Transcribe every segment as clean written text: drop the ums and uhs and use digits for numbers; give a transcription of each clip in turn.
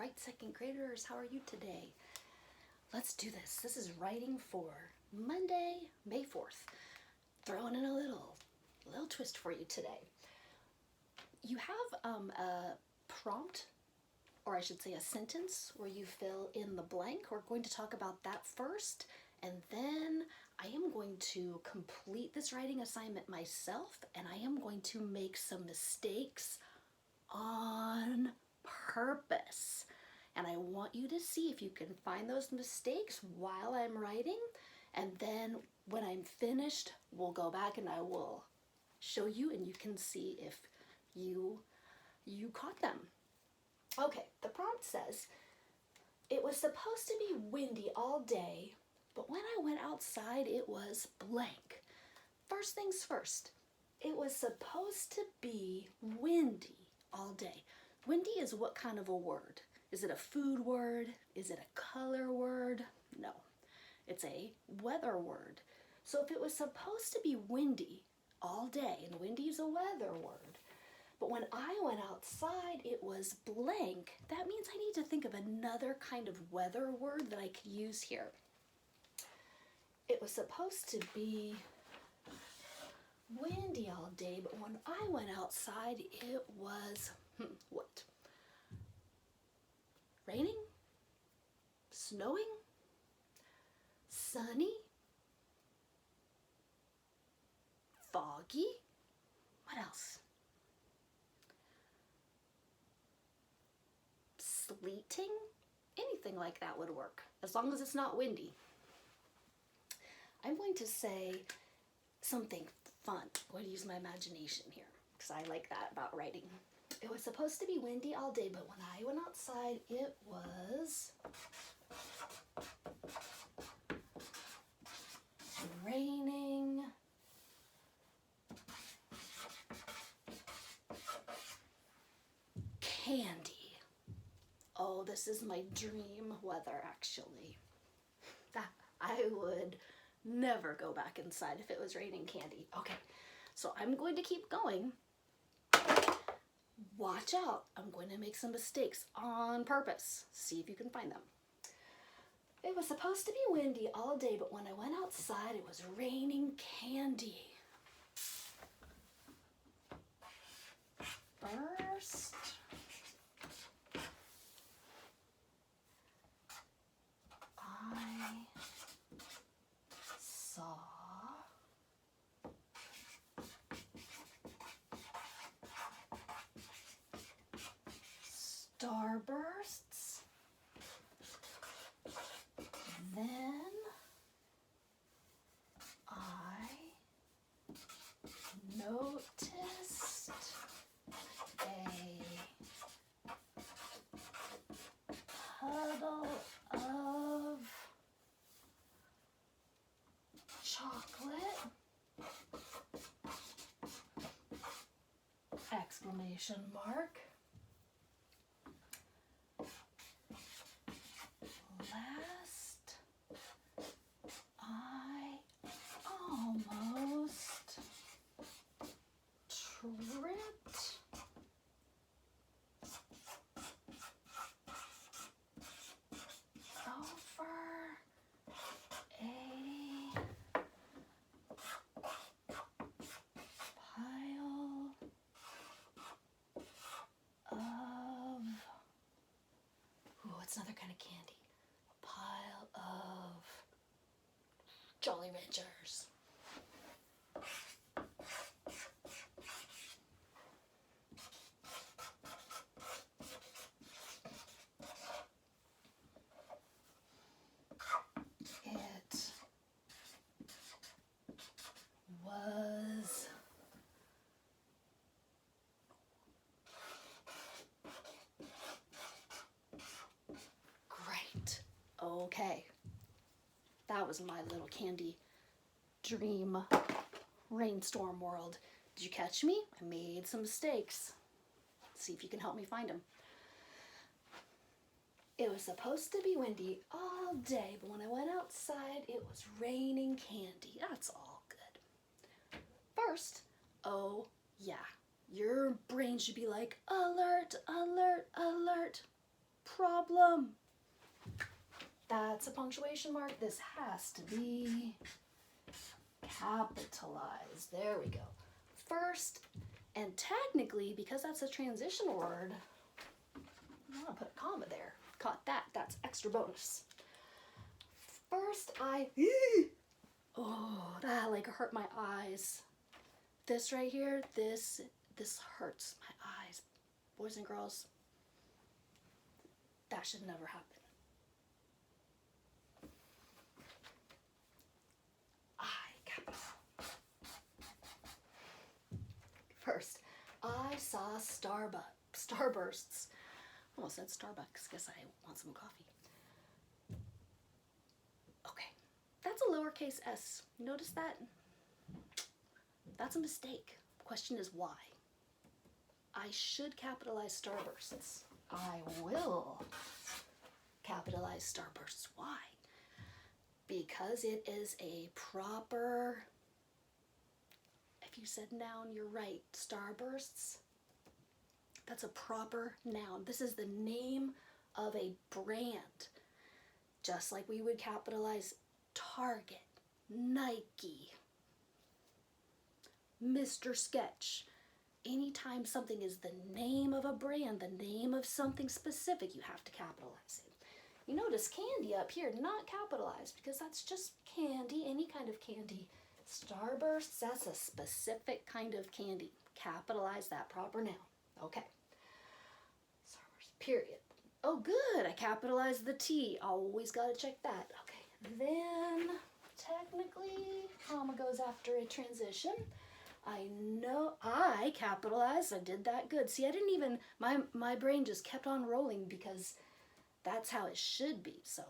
right, second graders, how are you today? Let's do this. This is writing for Monday, May 4th. Throwing in a little twist for you today. You have a prompt, or I should say a sentence, where you fill in the blank. We're going to talk about that first, and then I am going to complete this writing assignment myself, and I am going to make some mistakes on purpose. And I want you to see if you can find those mistakes while I'm writing, and then when I'm finished, we'll go back and I will show you and you can see if you caught them. Okay, the prompt says, it was supposed to be windy all day, but when I went outside, it was blank. First things first, it was supposed to be windy all day. Windy is what kind of a word? Is it a food word? Is it a color word? No, it's a weather word. So if it was supposed to be windy all day, and windy is a weather word, but when I went outside, it was blank, that means I need to think of another kind of weather word that I could use here. It was supposed to be windy all day, but when I went outside, it was, what? Raining? Snowing? Sunny? Foggy? What else? Sleeting? Anything like that would work, as long as it's not windy. I'm going to say something fun. I'm going to use my imagination here, because I like that about writing. It was supposed to be windy all day, but when I went outside, it was raining candy. Oh, this is my dream weather, actually. I would never go back inside if it was raining candy. Okay, so I'm going to keep going. Watch out, I'm going to make some mistakes on purpose. See if you can find them. It was supposed to be windy all day, but when I went outside, it was raining candy. First, I saw starbursts. Then I noticed a puddle of chocolate! Exclamation mark. Last, I almost tripped over a pile of, what's another kind of candy? A pile of Jolly Ranchers. It was great. Okay, that was my little candy dream rainstorm world. Did you catch me? I made some mistakes. See if you can help me find them. It was supposed to be windy all day, but when I went outside, it was raining candy. That's all good. First, oh yeah, your brain should be like, alert, alert, alert. problem. That's a punctuation mark. This has to be capitalized. There we go. First, and technically, because that's a transition word, I'm gonna put a comma there. Caught that. That's extra bonus. First, oh, that like hurt my eyes. This right here, this hurts my eyes. Boys and girls, that should never happen. First, I saw Starbursts. Almost said Starbucks. Guess I want some coffee. Okay, that's a lowercase s. You notice that? That's a mistake. Question is why? I should capitalize Starbursts. I will capitalize Starbursts. Why? Because it is a proper, if you said noun, you're right. Starbursts, that's a proper noun. This is the name of a brand. Just like we would capitalize Target, Nike, Mr. Sketch. Anytime something is the name of a brand, the name of something specific, you have to capitalize it. You notice candy up here, not capitalized, because that's just candy, any kind of candy. Starbursts, that's a specific kind of candy. Capitalize that proper noun. Okay. Starburst, period. Oh, good, I capitalized the T. Always gotta check that. Okay, then technically, comma goes after a transition. I know I capitalized, I did that good. See, I didn't even, my brain just kept on rolling because that's how it should be. So,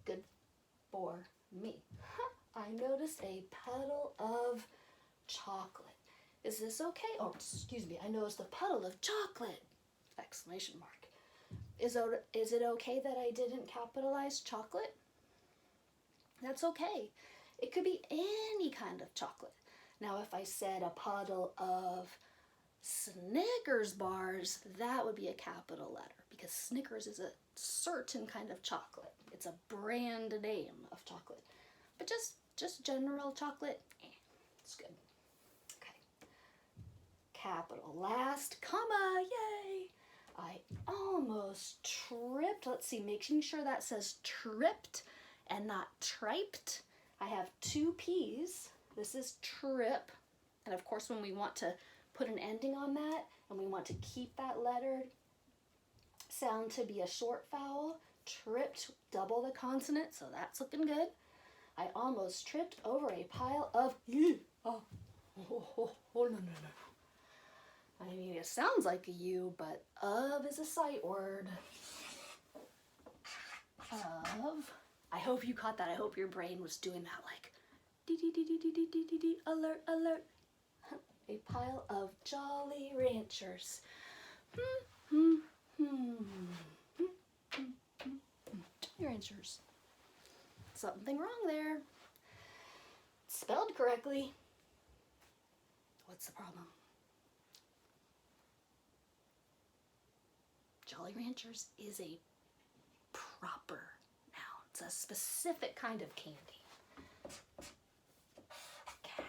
good for me. I noticed a puddle of chocolate. Is this okay? Oh, excuse me, I noticed a puddle of chocolate! Exclamation mark. Is it okay that I didn't capitalize chocolate? That's okay. It could be any kind of chocolate. Now, if I said a puddle of Snickers bars, that would be a capital letter because Snickers is a certain kind of chocolate. It's a brand name of chocolate. But just general chocolate, it's good. Okay. Capital last, comma, yay! I almost tripped. Let's see, making sure that says tripped and not triped. I have two P's. This is trip, and of course when we want to put an ending on that and we want to keep that letter sound to be a short vowel, tripped, double the consonant, so that's looking good. I almost tripped over a pile of no. I mean, it sounds like a U, but of is a sight word. Of. I hope you caught that. I hope your brain was doing that like alert, alert. A pile of Jolly Ranchers. Jolly Ranchers. Something wrong there. Spelled correctly. What's the problem? Jolly Ranchers is a proper noun. It's a specific kind of candy.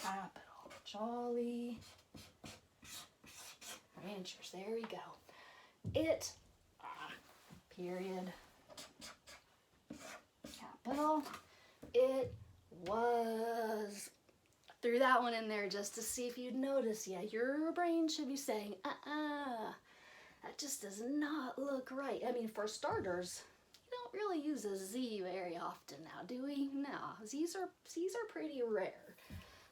Capital. Jolly Ranchers. There we go. It, period, capital, it was. Threw that one in there just to see if you'd notice. Yeah, your brain should be saying, that just does not look right. I mean, for starters, you don't really use a Z very often now, do we? No, Z's are pretty rare.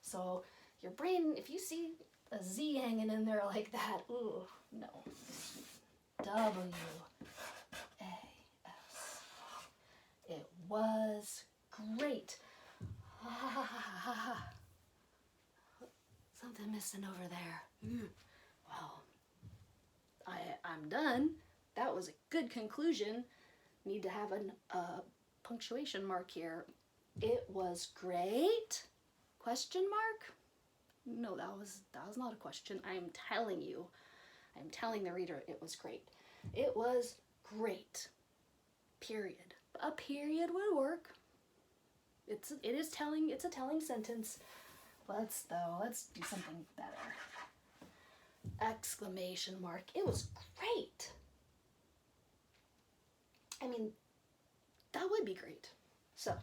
So your brain, if you see a Z hanging in there like that, ooh, no. W-A-S. It was great. Something missing over there. Well, I'm done. That was a good conclusion. Need to have a punctuation mark here. It was great? Question mark? No, that was not a question. I'm telling you. I'm telling the reader it was great. It was great. period. A period would work. It's a telling sentence. Let's do something better. Exclamation mark. It was great. I mean, that would be great. So,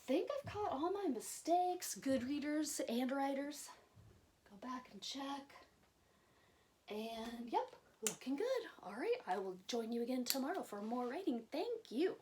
think I've caught all my mistakes, good readers and writers. Go back and check. And yep, looking good. All right, I will join you again tomorrow for more writing. Thank you.